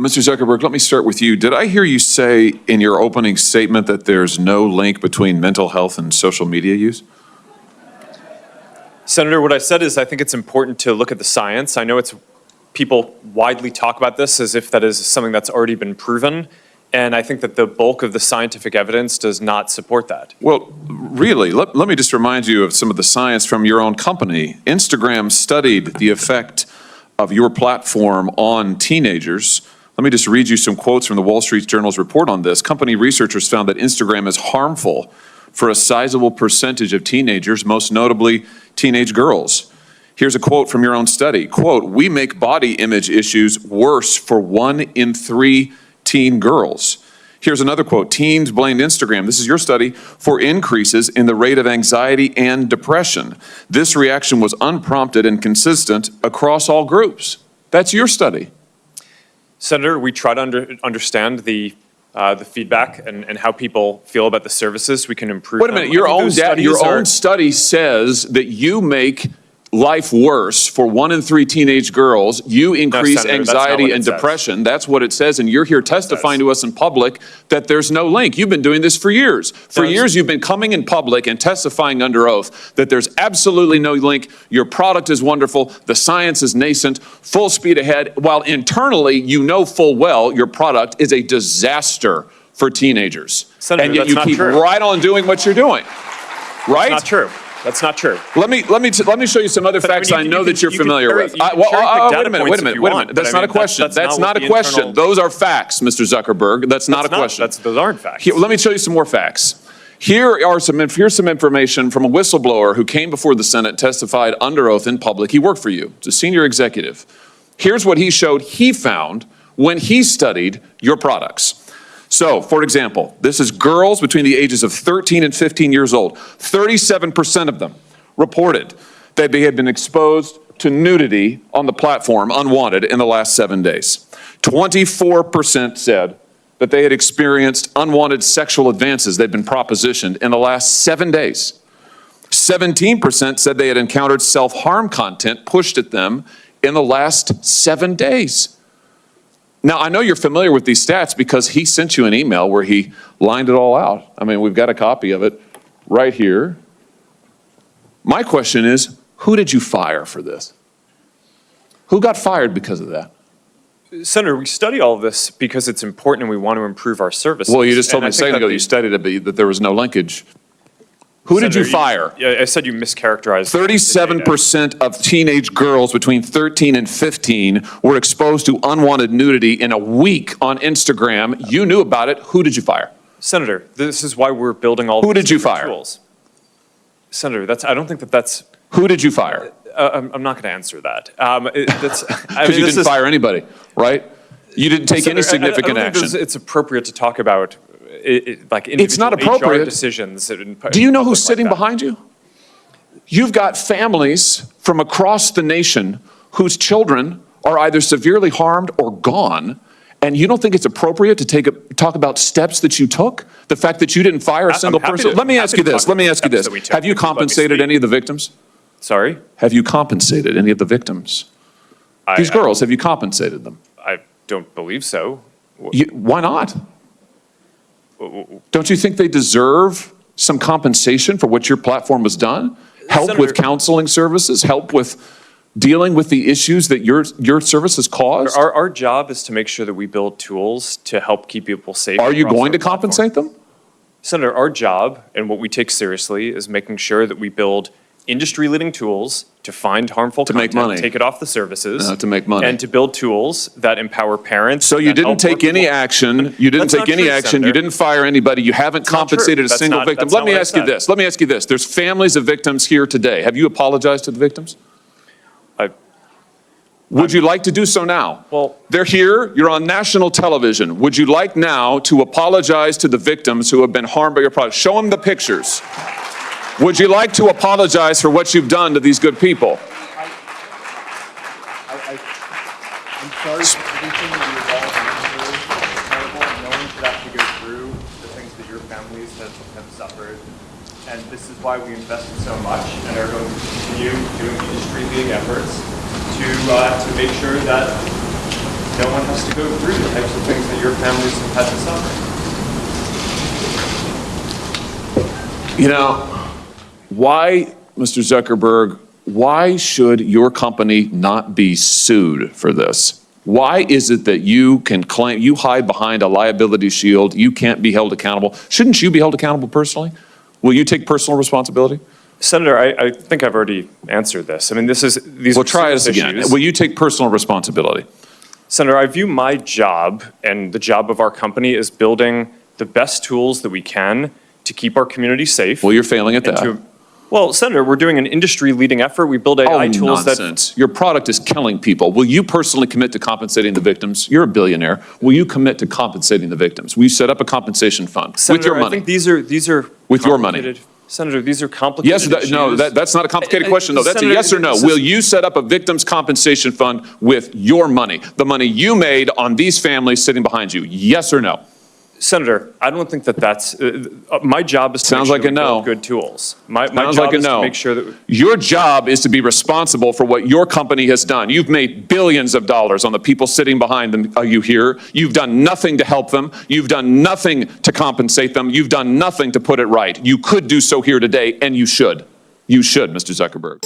Mr. Zuckerberg, let me start with you. Did I hear you say in your opening statement that there's no link between mental health and social media use? Senator, what I said is I think it's important to look at the science. I know people widely talk about this as if that is something that's already been proven, and I think that the bulk of the scientific evidence does not support that. Well, really, let me just remind you of some of the science from your own company. Instagram studied the effect of your platform on teenagers. Let me just read you some quotes from the Wall Street Journal's report on this. Company researchers found that Instagram is harmful for a sizable percentage of teenagers, most notably teenage girls. Here's a quote from your own study. Quote, "We make body image issues worse for 1 in 3 teen girls." Here's another quote. "Teens blamed Instagram," this is your study, "for increases in the rate of anxiety and depression. This reaction was unprompted and consistent across all groups." That's your study. Senator, we try to understand the feedback and how people feel about the services. We can improve. Wait a minute, your own study says that you make life worse for 1 in 3 teenage girls. You increase Senator, anxiety and depression. That's what it says, and you're here testifying to us in public that there's no link. You've been doing this for years. For years, you've been coming in public and testifying under oath that there's absolutely no link. Your product is wonderful. The science is nascent, full speed ahead, while internally, you know full well your product is a disaster for teenagers. Senator, and yet that's you not keep true. right on doing what you're doing. Right? That's not true. That's not true. Let me show you some other facts I know that you're familiar with. Wait a minute. That's not a question. That's not a question. Those are facts, Mr. Zuckerberg. That's not a question. Those aren't facts. Let me show you some more facts. Here's some information from a whistleblower who came before the Senate, testified under oath in public. He worked for you. It's a senior executive. Here's what he showed he found when he studied your products. So, for example, this is girls between the ages of 13 and 15 years old. 37% of them reported that they had been exposed to nudity on the platform unwanted in the last 7 days. 24% said that they had experienced unwanted sexual advances they'd been propositioned in the last 7 days. 17% said they had encountered self-harm content pushed at them in the last 7 days. Now, I know you're familiar with these stats because he sent you an email where he lined it all out. I mean, we've got a copy of it right here. My question is, who did you fire for this? Who got fired because of that? Senator, we study all of this because it's important and we want to improve our services. Well, you just told me a second ago you studied it, that there was no linkage. Who did you fire? I said you mischaracterized. 37% of teenage girls between 13 and 15 were exposed to unwanted nudity in a week on Instagram. You knew about it. Who did you fire? Senator, this is why we're building all Who these did you fire? tools. Senator, I don't think that's. Who did you fire? I'm not going to answer that. Because you didn't fire anybody, right? You didn't take any significant action. It's appropriate to talk about like it's not appropriate. HR decisions. Do you know who's sitting behind you? You've got families from across the nation whose children are either severely harmed or gone, and you don't think it's appropriate to talk about steps that you took? The fact that you didn't fire a single person? Let me ask you this. Have you compensated any of the victims? Sorry? Have you compensated any of the victims? These girls, have you compensated them? I don't believe so. Why not? Don't you think they deserve some compensation for what your platform has done? Help Senator, with counseling services, help with dealing with the issues that your services cause? Our job is to make sure that we build tools to help keep people safe. Are you going to compensate them? Senator, our job and what we take seriously is making sure that we build industry-leading tools to find harmful content, make money. take it off the services, to make money, and to build tools that empower parents. So you didn't take any action. You didn't take any action. You didn't fire anybody. You haven't compensated a single victim. Let me ask you this. Let me ask you this. There's families of victims here today. Have you apologized to the victims? Would you like to do so now? Well, they're here. You're on national television. Would you like now to apologize to the victims who have been harmed by your product? Show them the pictures. Would you like to apologize for what you've done to these good people? I'm sorry for everything that you've all been through. It's terrible. No one should have to go through the things that your families have suffered. And this is why we invested so much and are going to continue doing industry-leading efforts to make sure that no one has to go through the types of things that your families have had to suffer. You know, why, Mr. Zuckerberg, why should your company not be sued for this? Why is it that you can claim, you hide behind a liability shield, you can't be held accountable? Shouldn't you be held accountable personally? Will you take personal responsibility? Senator, I think I've already answered this. I mean, these Well, are try serious this again. issues. Will you take personal responsibility? Senator, I view my job and the job of our company as building the best tools that we can to keep our community safe. Well, you're failing at and that. Well, Senator, we're doing an industry-leading effort. We build AI tools nonsense. Your product is killing people. Will you personally commit to compensating the victims? You're a billionaire. Will you commit to compensating the victims? Will you set up a compensation fund Senator, with your money? I think these are With your money. complicated- Senator, these are complicated Yes, no, issues. that's not a complicated question, though. That's a Senator, yes or no. this is- Will you set up a victims' compensation fund with your money, the money you made on these families sitting behind you? Yes or no? Senator, I don't think that's, my job is to Sounds make like sure a we no. build good tools. My Sounds job like a is to no. make sure that, Your job is to be responsible for what your company has done. You've made billions of dollars on the people sitting behind them, you here. You've done nothing to help them. You've done nothing to compensate them. You've done nothing to put it right. You could do so here today, and you should. You should, Mr. Zuckerberg.